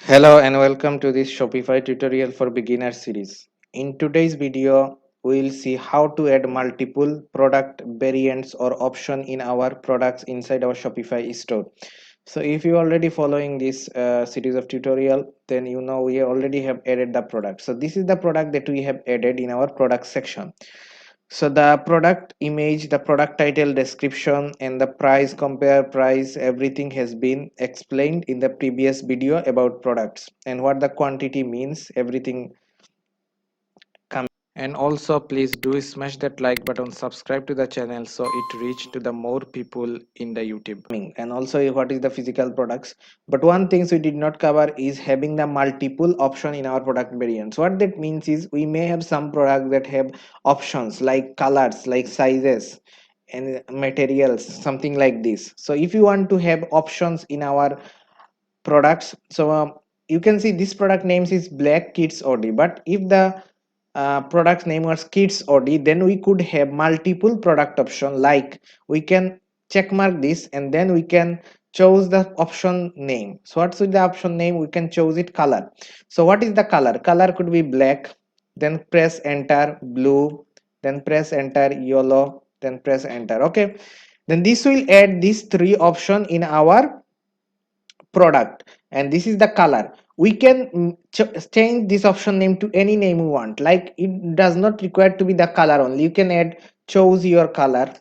Hello and welcome to this Shopify tutorial for beginner series. In today's video, we will see how to add multiple product variants or option in our products inside our Shopify store. So if you already following this series of tutorial, then you know we already have added the product. So this is the product that we have added in our product section. So the product image, the product title, description, and the price, compare price, everything has been explained in the previous video about products and what the quantity means, everything comes. And also please do smash that like button, subscribe to the channel so it reach to the more people in the YouTube. And also what is the physical products. But one things we did not cover is having the multiple option in our product variants. What that means is we may have some products that have options like colors, like sizes and materials, something like this. So if you want to have options in our products, so you can see this product names is black kids OD, but if the product name was kids OD, then we could have multiple product option, like we can check mark this and then we can choose the option name. So what's with the option name? We can choose it color. So what is the color could be black, then press enter, blue, then press enter, yellow, then press enter. Okay, then this will add these three option in our product, and this is the color. We can change this option name to any name we want, like it does not require to be the color only. You can add choose your color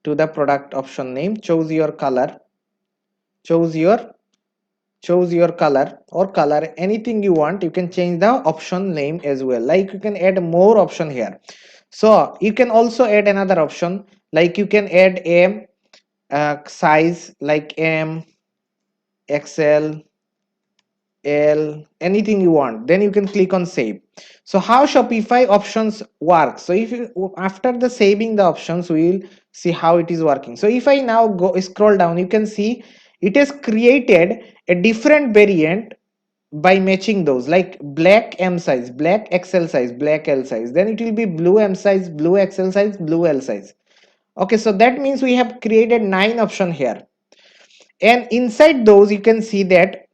to the product option name. Choose your color, choose your choose your color or color, anything you want. You can change the option name as well, like you can add more option here. So you can also add another option, like you can add a size like M, XL, L, anything you want, then you can click on save. So how Shopify options work? So if you, after the saving the options, we will see how it is working. So if I now go scroll down, you can see it has created a different variant by matching those, like black M size, black XL size, black L size, then it will be blue M size, blue XL size, blue L size. Okay, so that means we have created 9 option here, and inside those you can see that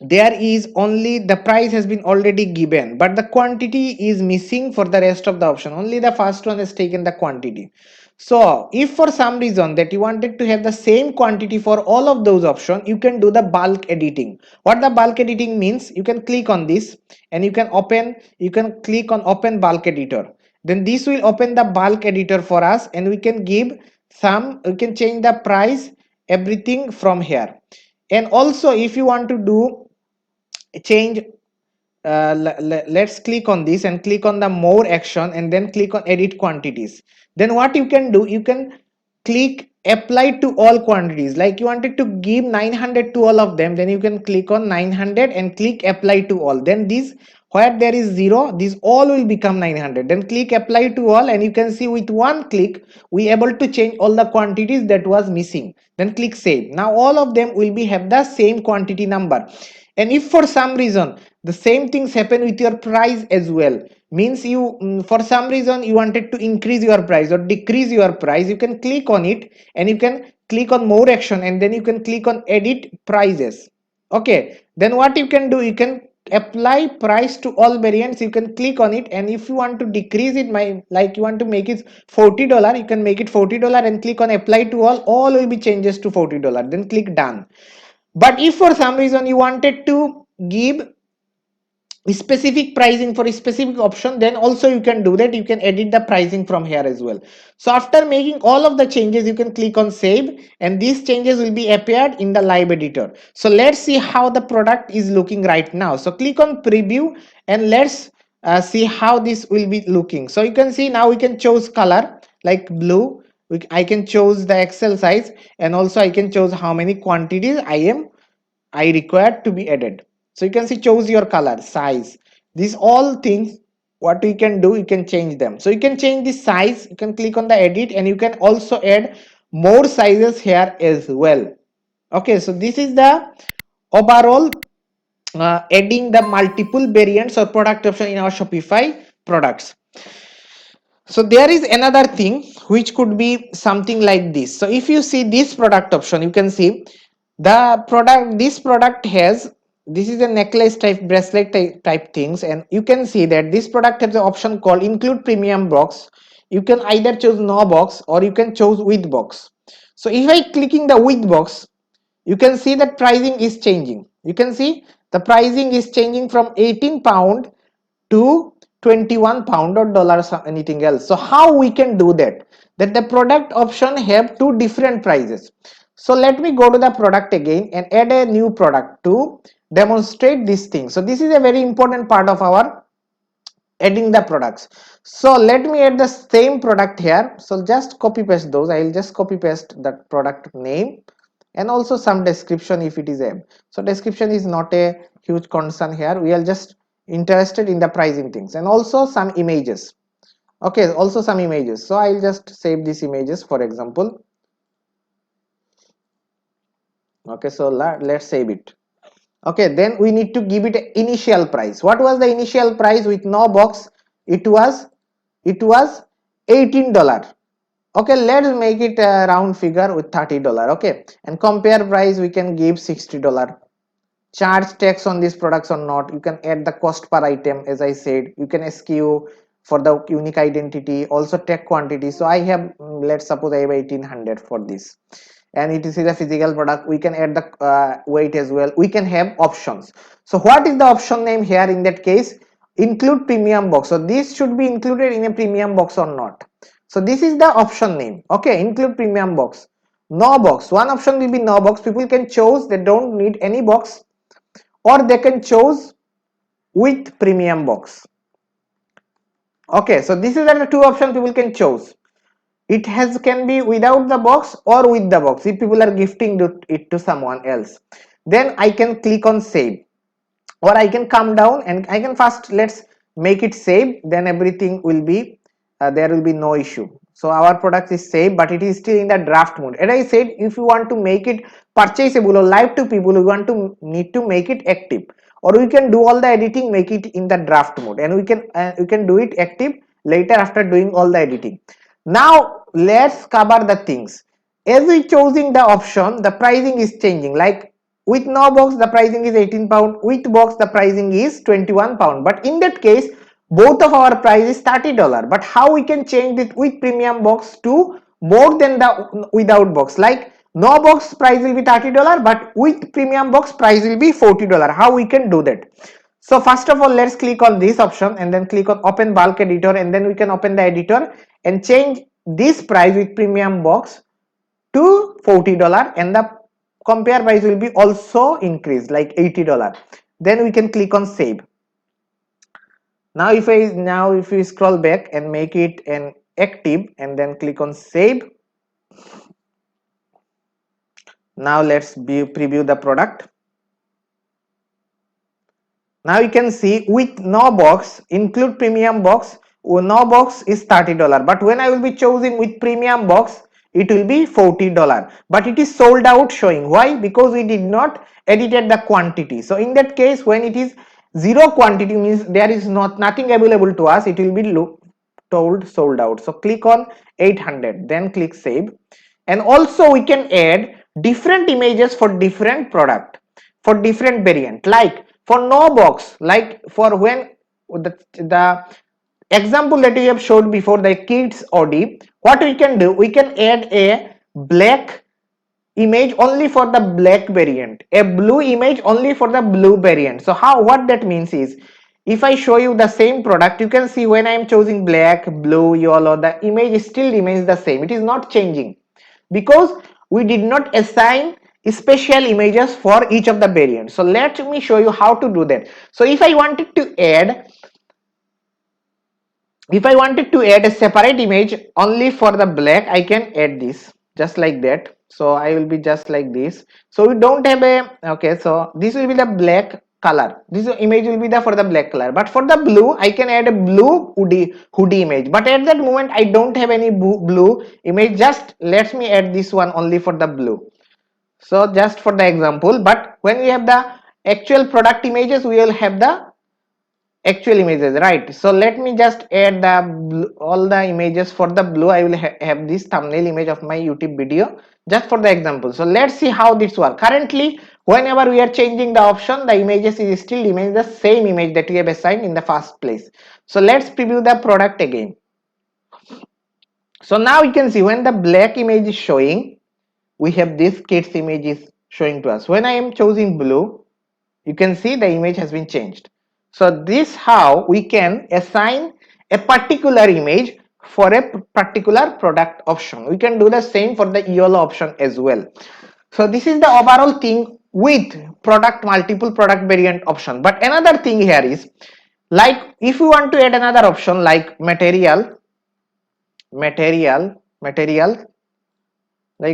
there is only the price has been already given, but the quantity is missing for the rest of the option. Only the first one has taken the quantity. So if for some reason that you wanted to have the same quantity for all of those options, you can do the bulk editing. What the bulk editing means, you can click on this and you can click on open bulk editor. Then this will open the bulk editor for us, and we can give some, we can change the price, everything from here. And also if you want to do change, let's click on this and click on the more action and then click on edit quantities. Then what you can do, you can click apply to all quantities, like you wanted to give 900 to all of them, then you can click on 900 and click apply to all. Then this, where there is 0, these all will become 900. Then click apply to all, and you can see with one click we able to change all the quantities that was missing. Then click save. Now all of them will be have the same quantity number. And if for some reason the same things happen with your price as well, means you for some reason you wanted to increase your price or decrease your price, you can click on it and you can click on more action and then you can click on edit prices. Okay, then what you can do, you can apply price to all variants. You can click on it, and if you want to decrease it, my like you want to make it $40, you can make it $40 and click on apply to all will be changes to $40, then click done. But if for some reason you wanted to give specific pricing for a specific option, then also you can do that. You can edit the pricing from here as well. So after making all of the changes, you can click on save, and these changes will be appeared in the live editor. So let's see how the product is looking right now. So click on preview and let's see how this will be looking. So you can see now we can choose color like blue. I can choose the XL size, and also I can choose how many quantities I require to be added. So you can see choose your color, size, these all things. What you can do, you can change them. So you can change the size, you can click on the edit, and you can also add more sizes here as well. Okay, so this is the overall adding the multiple variants or product option in our Shopify products. So there is another thing which could be something like this. So if you see this product option, you can see the product, this product has this is a necklace type, bracelet type things, and you can see that this product has the option called include premium box. You can either choose no box or you can choose with box. So if I clicking the with box, you can see that pricing is changing. You can see the pricing is changing from 18 pound to 21 pound or dollars or anything else. So how we can do that? That the product option have two different prices. So let me go to the product again and add a new product to demonstrate this thing. So this is a very important part of our adding the products. So let me add the same product here. So just copy paste those. I will just copy paste that product name and also some description if it is a. So description is not a huge concern here. We are just interested in the pricing things and also some images. Okay, also some images. So I'll just save these images for example. Okay, so let's save it. Okay, then we need to give it an initial price. What was the initial price with no box? It was $18. Okay, let's make it a round figure with $30. Okay, and compare price we can give $60. Charge tax on these products or not, you can add the cost per item. As I said, you can SKU for the unique identity, also take quantity. So I have, let's suppose I have 1800 for this, and it is a physical product. We can add the weight as well. We can have options. So what is the option name here? In that case, include premium box. So this should be included in a premium box or not. So this is the option name. Okay, include premium box. No box, one option will be no box. People can choose they don't need any box, or they can choose with premium box. Okay, so this is the two options people can choose. It has can be without the box or with the box if people are gifting it to someone else. Then I can click on save, or I can come down and I can first let's make it save, then everything will be there will be no issue. So our product is saved, but it is still in the draft mode. And I said if you want to make it purchasable or live to people, we want to need to make it active, or we can do all the editing, make it in the draft mode, and we can do it active later after doing all the editing. Now let's cover the things. As we choosing the option, the pricing is changing. Like with no box the pricing is 18 pound, with box the pricing is 21 pound, but in that case both of our price is $30. But how we can change it with premium box to more than the without box? Like no box price will be $30, but with premium box price will be $40. How we can do that? So first of all, let's click on this option and then click on open bulk editor, and then we can open the editor and change this price with premium box to $40, and the compare price will be also increased like $80. Then we can click on save. Now if we scroll back and make it an active and then click on save. Now let's preview the product. Now you can see with no box, include premium box, no box is $30, but when I will be choosing with premium box it will be $40, but it is sold out showing. Why? Because we did not edited the quantity. So in that case, when it is zero quantity means there is nothing available to us, it will be told sold out. So click on 800, then click save. And also we can add different images for different product, for different variant. Like for no box, like for when the example that we have showed before, the kids Audi, what we can do, we can add a black image only for the black variant, a blue image only for the blue variant. So how, what that means is, if I show you the same product, you can see when I am choosing black, blue, yellow, the image still remains the same, it is not changing, because we did not assign special images for each of the variants. So let me show you how to do that. So if I wanted to add a separate image only for the black, I can add this just like that. So I will be just like this. So we don't have a, okay, so this will be the black color, this image will be the for the black color, but for the blue I can add a blue hoodie image, but at that moment I don't have any blue image. Just let me add this one only for the blue. So just for the example, but when we have the actual product images, we will have the actual images, right? So let me just add the all the images. For the blue I will have this thumbnail image of my YouTube video just for the example. So let's see how this works. Currently whenever we are changing the option, the images is still remains the same image that we have assigned in the first place. So let's preview the product again. So now you can see when the black image is showing, we have this kids image is showing to us. When I am choosing blue, you can see the image has been changed. So this how we can assign a particular image for a particular product option. We can do the same for the yellow option as well. So this is the overall thing with product multiple product variant option. But another thing here is, like if you want to add another option like material, like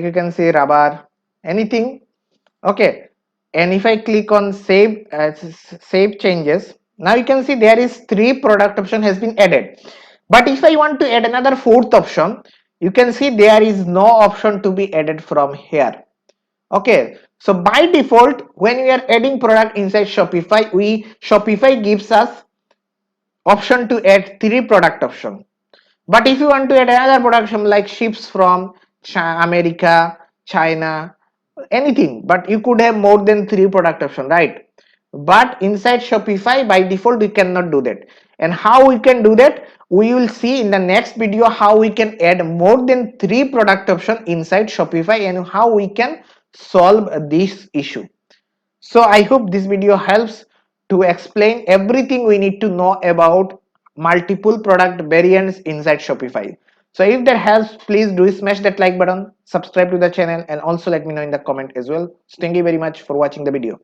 you can say rubber, anything. Okay, and if I click on save save changes, now you can see there is 3 product option has been added. But if I want to add another fourth option, you can see there is no option to be added from here. Okay, so by default when we are adding product inside Shopify gives us option to add 3 product option. But if you want to add another production like ships from America, China, anything, but you could have more than 3 product option, right? But inside Shopify by default we cannot do that. And how we can do that, we will see in the next video how we can add more than 3 product option inside Shopify and how we can solve this issue. So I hope this video helps to explain everything we need to know about multiple product variants inside Shopify. So if that helps, please do smash that like button, subscribe to the channel, and also let me know in the comment as well. So thank you very much for watching the video.